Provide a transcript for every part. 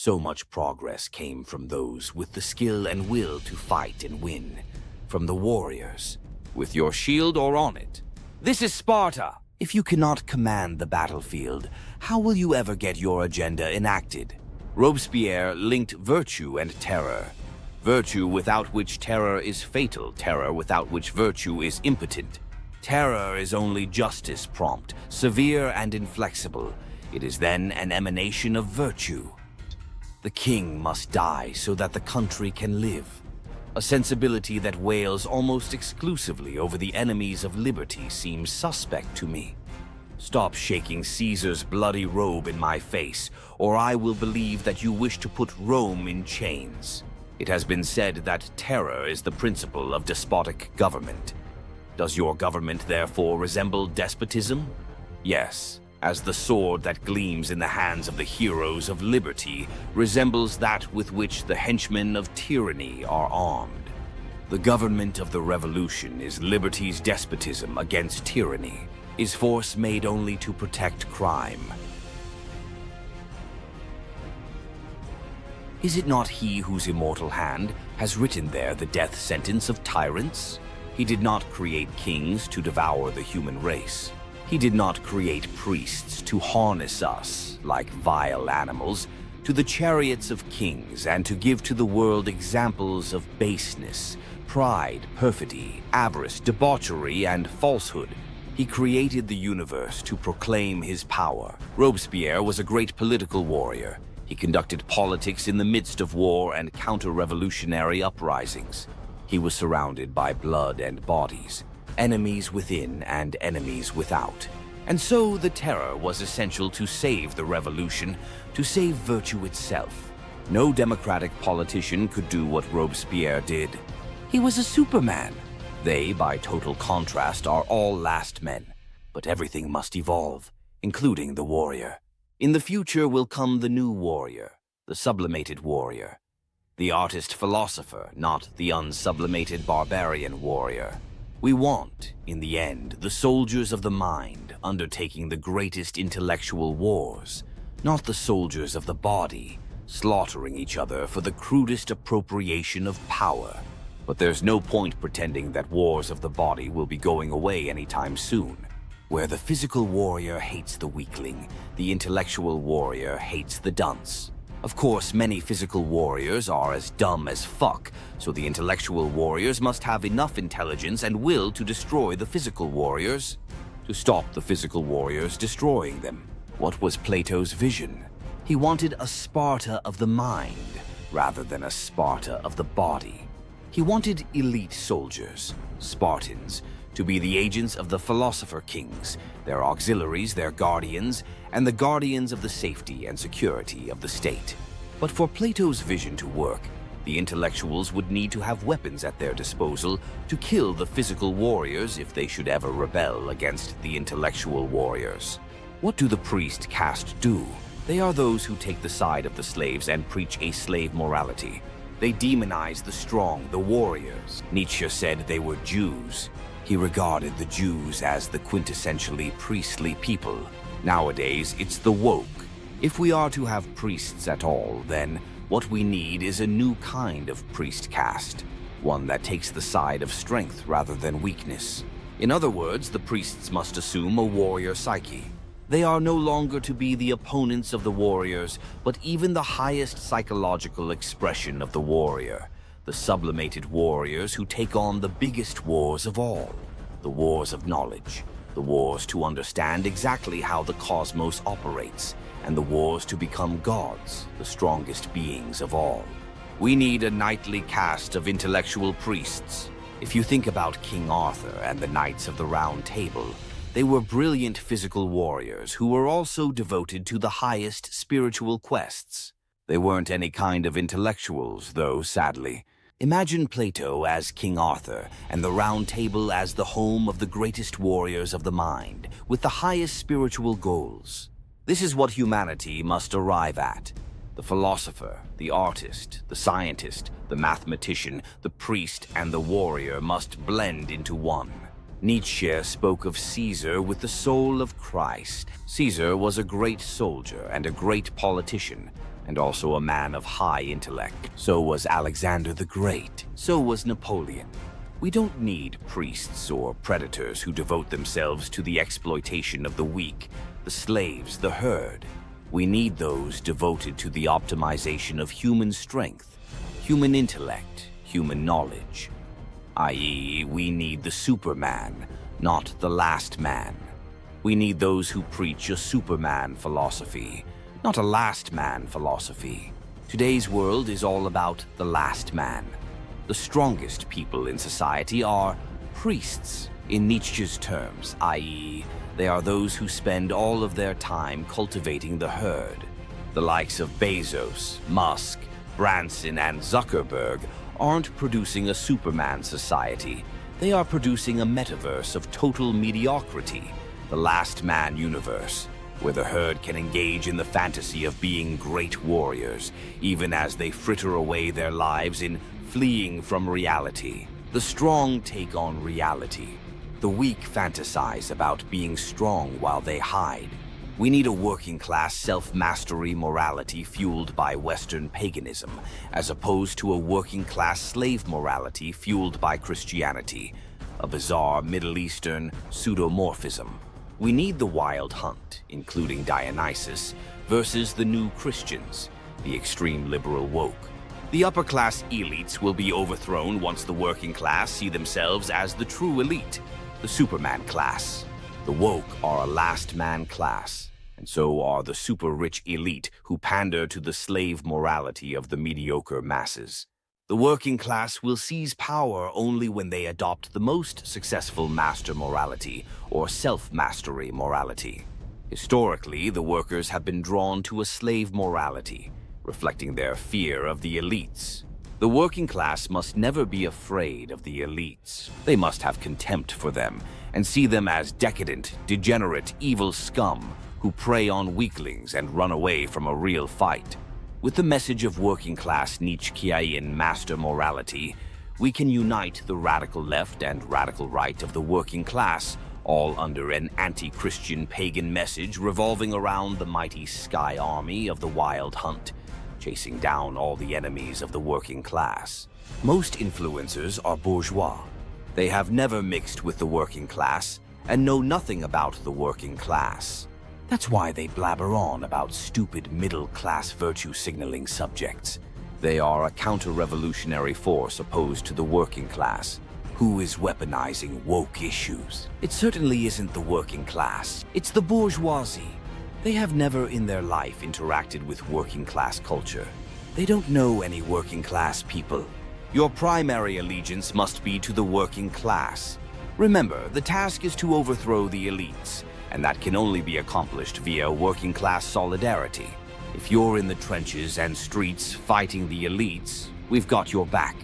So much progress came from those with the skill and will to fight and win. From the warriors, with your shield or on it. This is Sparta! If you cannot command the battlefield, how will you ever get your agenda enacted? Robespierre linked virtue and terror. Virtue without which terror is fatal, terror without which virtue is impotent. Terror is only justice prompt, severe and inflexible. It is then an emanation of virtue. The king must die so that the country can live. A sensibility that wails almost exclusively over the enemies of liberty seems suspect to me. Stop shaking Caesar's bloody robe in my face, or I will believe that you wish to put Rome in chains. It has been said that terror is the principle of despotic government. Does your government therefore resemble despotism? Yes, as the sword that gleams in the hands of the heroes of liberty resembles that with which the henchmen of tyranny are armed. The government of the revolution is liberty's despotism against tyranny, is force made only to protect crime. Is it not he whose immortal hand has written there the death sentence of tyrants? He did not create kings to devour the human race. He did not create priests to harness us, like vile animals, to the chariots of kings and to give to the world examples of baseness, pride, perfidy, avarice, debauchery, and falsehood. He created the universe to proclaim his power. Robespierre was a great political warrior. He conducted politics in the midst of war and counter-revolutionary uprisings. He was surrounded by blood and bodies, enemies within and enemies without. And so the terror was essential to save the revolution, to save virtue itself. No democratic politician could do what Robespierre did. He was a superman. They, by total contrast, are all last men. But everything must evolve, including the warrior. In the future will come the new warrior, the sublimated warrior. The artist-philosopher, not the unsublimated barbarian warrior. We want, in the end, the soldiers of the mind undertaking the greatest intellectual wars, not the soldiers of the body, slaughtering each other for the crudest appropriation of power. But there's no point pretending that wars of the body will be going away anytime soon. Where the physical warrior hates the weakling, the intellectual warrior hates the dunce. Of course, many physical warriors are as dumb as fuck, so the intellectual warriors must have enough intelligence and will to destroy the physical warriors, to stop the physical warriors destroying them. What was Plato's vision? He wanted a Sparta of the mind, rather than a Sparta of the body. He wanted elite soldiers, Spartans, to be the agents of the philosopher kings, their auxiliaries, their guardians, and the guardians of the safety and security of the state. But for Plato's vision to work, the intellectuals would need to have weapons at their disposal to kill the physical warriors if they should ever rebel against the intellectual warriors. What do the priest caste do? They are those who take the side of the slaves and preach a slave morality. They demonize the strong, the warriors. Nietzsche said they were Jews. He regarded the Jews as the quintessentially priestly people. Nowadays, it's the woke. If we are to have priests at all, then what we need is a new kind of priest caste, one that takes the side of strength rather than weakness. In other words, the priests must assume a warrior psyche. They are no longer to be the opponents of the warriors, but even the highest psychological expression of the warrior. The sublimated warriors who take on the biggest wars of all. The wars of knowledge. The wars to understand exactly how the cosmos operates. And the wars to become gods, the strongest beings of all. We need a knightly caste of intellectual priests. If you think about King Arthur and the Knights of the Round Table, they were brilliant physical warriors who were also devoted to the highest spiritual quests. They weren't any kind of intellectuals, though, sadly. Imagine Plato as King Arthur and the Round Table as the home of the greatest warriors of the mind, with the highest spiritual goals. This is what humanity must arrive at. The philosopher, the artist, the scientist, the mathematician, the priest, and the warrior must blend into one. Nietzsche spoke of Caesar with the soul of Christ. Caesar was a great soldier and a great politician, and also a man of high intellect. So was Alexander the Great. So was Napoleon. We don't need priests or predators who devote themselves to the exploitation of the weak, the slaves, the herd. We need those devoted to the optimization of human strength, human intellect, human knowledge. I.e., we need the Superman, not the last man. We need those who preach a Superman philosophy, not a last man philosophy. Today's world is all about the last man. The strongest people in society are priests, in Nietzsche's terms, i.e., they are those who spend all of their time cultivating the herd. The likes of Bezos, Musk, Branson, and Zuckerberg aren't producing a Superman society. They are producing a metaverse of total mediocrity, the last man universe, where the herd can engage in the fantasy of being great warriors, even as they fritter away their lives in fleeing from reality. The strong take on reality. The weak fantasize about being strong while they hide. We need a working-class self-mastery morality fueled by Western paganism, as opposed to a working-class slave morality fueled by Christianity, a bizarre Middle Eastern pseudomorphism. We need the wild hunt, including Dionysus, versus the new Christians, the extreme liberal woke. The upper-class elites will be overthrown once the working class see themselves as the true elite, the Superman class. The woke are a last man class, and so are the super-rich elite who pander to the slave morality of the mediocre masses. The working class will seize power only when they adopt the most successful master morality or self-mastery morality. Historically, the workers have been drawn to a slave morality, reflecting their fear of the elites. The working class must never be afraid of the elites. They must have contempt for them and see them as decadent, degenerate, evil scum who prey on weaklings and run away from a real fight. With the message of working-class Nietzschean master morality, we can unite the radical left and radical right of the working class, all under an anti-Christian pagan message revolving around the mighty sky army of the wild hunt, chasing down all the enemies of the working class. Most influencers are bourgeois. They have never mixed with the working class and know nothing about the working class. That's why they blabber on about stupid middle-class virtue-signaling subjects. They are a counter-revolutionary force opposed to the working class, who is weaponizing woke issues. It certainly isn't the working class. It's the bourgeoisie. They have never in their life interacted with working-class culture. They don't know any working-class people. Your primary allegiance must be to the working class. Remember, the task is to overthrow the elites, and that can only be accomplished via working-class solidarity. If you're in the trenches and streets fighting the elites, we've got your back,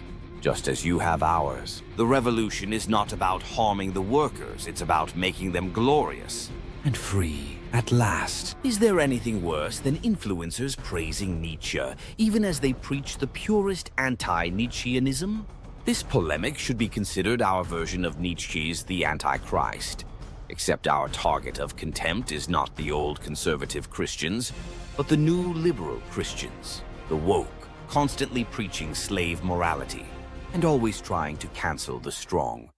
just as you have ours. The revolution is not about harming the workers, it's about making them glorious and free at last. Is there anything worse than influencers praising Nietzsche, even as they preach the purest anti-Nietzscheanism? This polemic should be considered our version of Nietzsche's The Antichrist. Except our target of contempt is not the old conservative Christians, but the new liberal Christians, the woke, constantly preaching slave morality, and always trying to cancel the strong.